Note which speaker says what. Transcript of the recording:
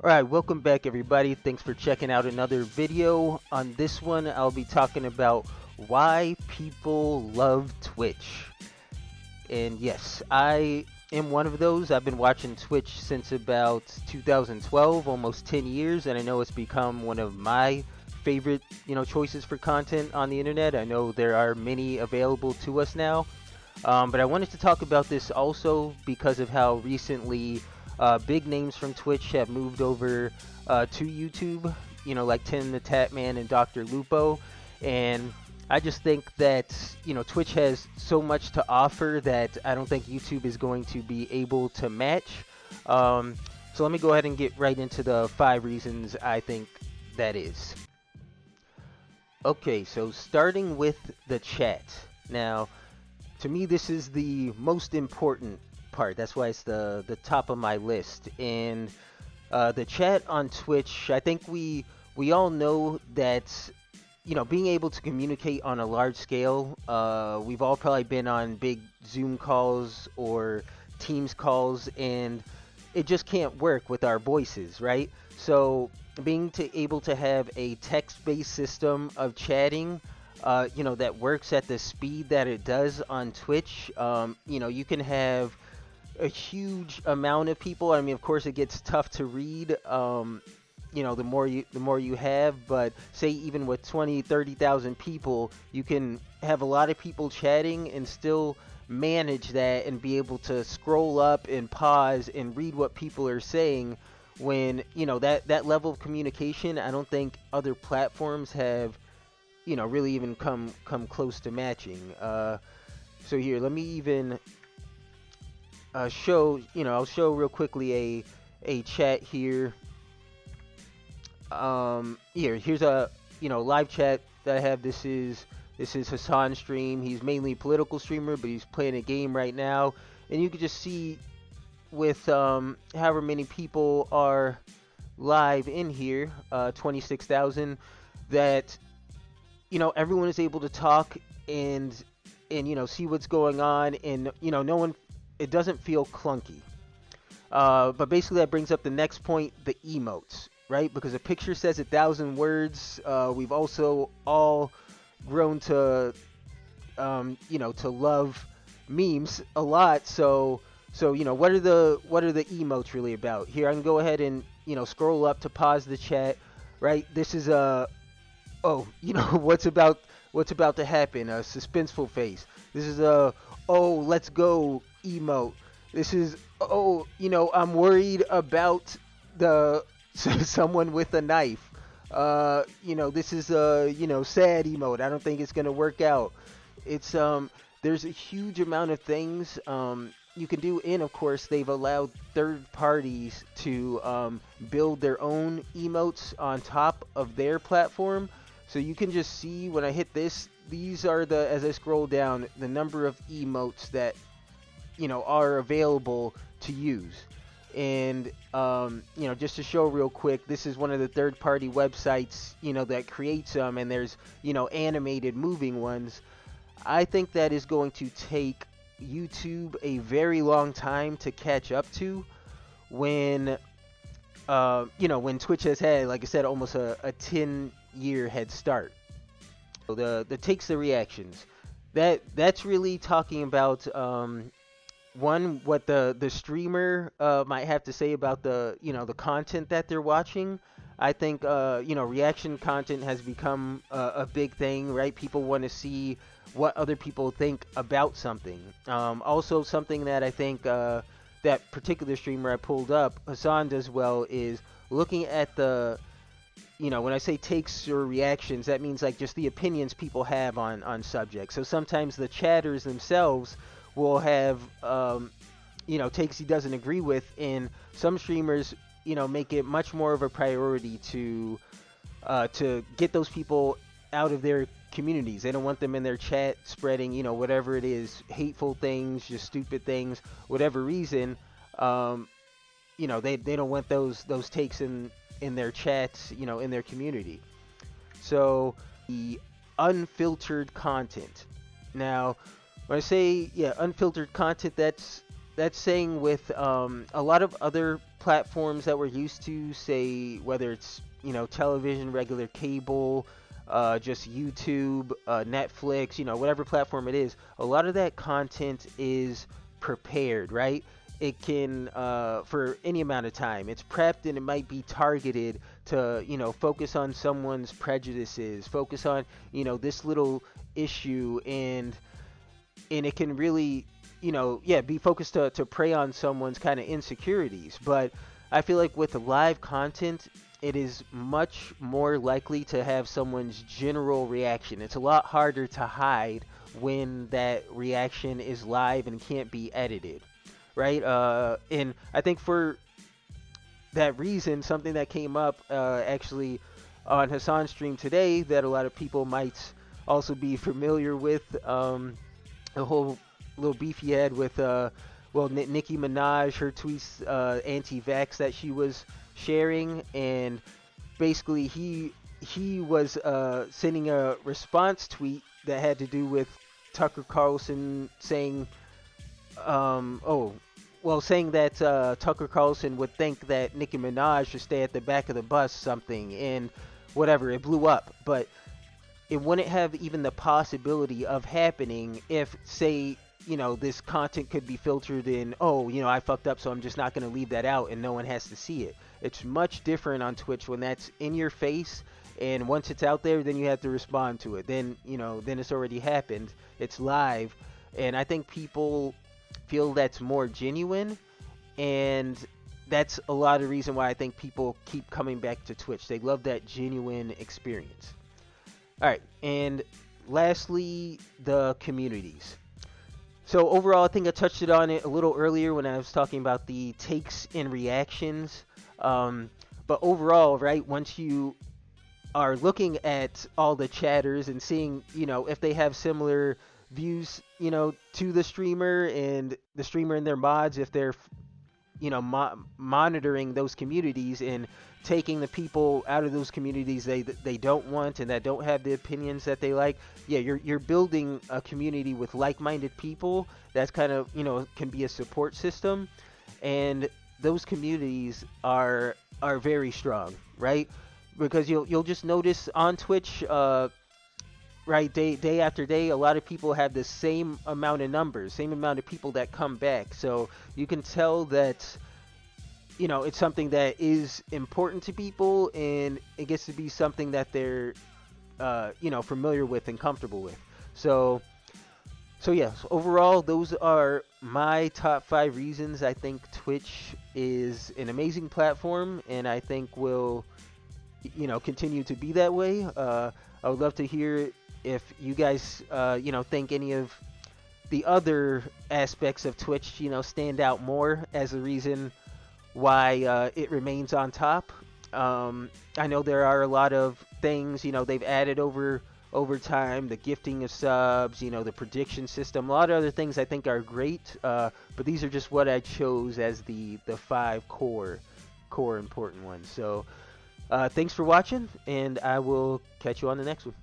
Speaker 1: Alright, welcome back everybody. Thanks for checking out another video. On this one, I'll be talking about why people love Twitch. And yes, I am one of those. I've been watching Twitch since about 2012, almost 10 years, and I know it's become one of my favorite, choices for content on the internet. I know there are many available to us now. But I wanted to talk about this also because of how recently big names from Twitch have moved over to YouTube, like Tim the Tatman and Dr. Lupo. And I just think that, Twitch has so much to offer that I don't think YouTube is going to be able to match. So let me go ahead and get right into the 5 reasons I think that is. Okay, so starting with the chat. Now, to me, this is the most important part. That's why it's the top of my list. And the chat on Twitch, I think we all know that being able to communicate on a large scale. We've all probably been on big Zoom calls or Teams calls, and it just can't work with our voices, right? So being able to have a text-based system of chatting that works at the speed that it does on Twitch. You can have a huge amount of people. I mean, of course, it gets tough to read. The more you have, but say even with 20, 30,000 people, you can have a lot of people chatting and still manage that and be able to scroll up and pause and read what people are saying when that level of communication. I don't think other platforms have really even come close to matching. So here, let me even show. I'll show real quickly a chat here. Here's a live chat that I have. This is Hassan's stream. He's mainly a political streamer, but he's playing a game right now, and you can just see with however many people are live in here, 26,000, that everyone is able to talk and see what's going on, and no one, it doesn't feel clunky. But basically that brings up the next point, the emotes, right? Because a picture says 1,000 words. We've also all grown to to love memes a lot. So what are the emotes really about? Here, I can go ahead and scroll up to pause the chat, right? This is a oh, what's about to happen, a suspenseful face. This is a oh, let's go emote. This is oh, I'm worried about the someone with a knife. This is a sad emote. I don't think it's gonna work out. It's there's a huge amount of things you can do, and of course they've allowed third parties to build their own emotes on top of their platform. So you can just see when I hit this, these are as I scroll down, the number of emotes that are available to use. And just to show real quick, this is one of the third-party websites that creates them, and there's animated moving ones. I think that is going to take YouTube a very long time to catch up to when when Twitch has had, like I said, almost a 10-year head start. So the takes, the reactions, that's really talking about one, what the streamer might have to say about the content that they're watching. I think reaction content has become a big thing, right? People want to see what other people think about something. Also, something that I think that particular streamer I pulled up, Hassan, does well is looking at when I say takes or reactions, that means like just the opinions people have on subjects. So sometimes the chatters themselves will have takes he doesn't agree with, and some streamers make it much more of a priority to get those people out of their communities. They don't want them in their chat spreading whatever it is, hateful things, just stupid things, whatever reason. They don't want those takes in their chats, in their community. So the unfiltered content. Now, when I say unfiltered content, that's that's saying with a lot of other platforms that we're used to, say whether it's television, regular cable, just YouTube, Netflix, whatever platform it is, a lot of that content is prepared, right? It can for any amount of time. It's prepped and it might be targeted to focus on someone's prejudices, focus on this little issue, and it can really, yeah, be focused to prey on someone's kind of insecurities. But I feel like with live content, it is much more likely to have someone's general reaction. It's a lot harder to hide when that reaction is live and can't be edited, right? And I think for that reason, something that came up actually on Hassan's stream today that a lot of people might also be familiar with. The whole little beef he had with Nicki Minaj, her tweets anti-vax that she was sharing, and basically he was sending a response tweet that had to do with Tucker Carlson saying saying that Tucker Carlson would think that Nicki Minaj should stay at the back of the bus, something, and whatever, it blew up. But it wouldn't have even the possibility of happening if, say, this content could be filtered in, I fucked up, so I'm just not going to leave that out and no one has to see it. It's much different on Twitch when that's in your face, and once it's out there, then you have to respond to it. Then, then it's already happened. It's live, and I think people feel that's more genuine, and that's a lot of the reason why I think people keep coming back to Twitch. They love that genuine experience. All right, and lastly, the communities. So overall, I think I touched on it a little earlier when I was talking about the takes and reactions. But overall, right, once you are looking at all the chatters and seeing, if they have similar views, to the streamer and the streamer and their mods, if they're, monitoring those communities and taking the people out of those communities they don't want and that don't have the opinions that they like, yeah, you're building a community with like-minded people that's kind of, can be a support system, and those communities are very strong, right? Because you'll just notice on Twitch, right, day after day, a lot of people have the same amount of numbers, same amount of people that come back. So you can tell that, it's something that is important to people, and it gets to be something that they're, familiar with and comfortable with. So yes, overall, those are my top 5 reasons I think Twitch is an amazing platform, and I think will, continue to be that way. I would love to hear if you guys, think any of the other aspects of Twitch, stand out more as a reason why it remains on top. I know there are a lot of things, they've added over time, the gifting of subs, the prediction system, a lot of other things I think are great, but these are just what I chose as the 5 core important ones. So thanks for watching, and I will catch you on the next one.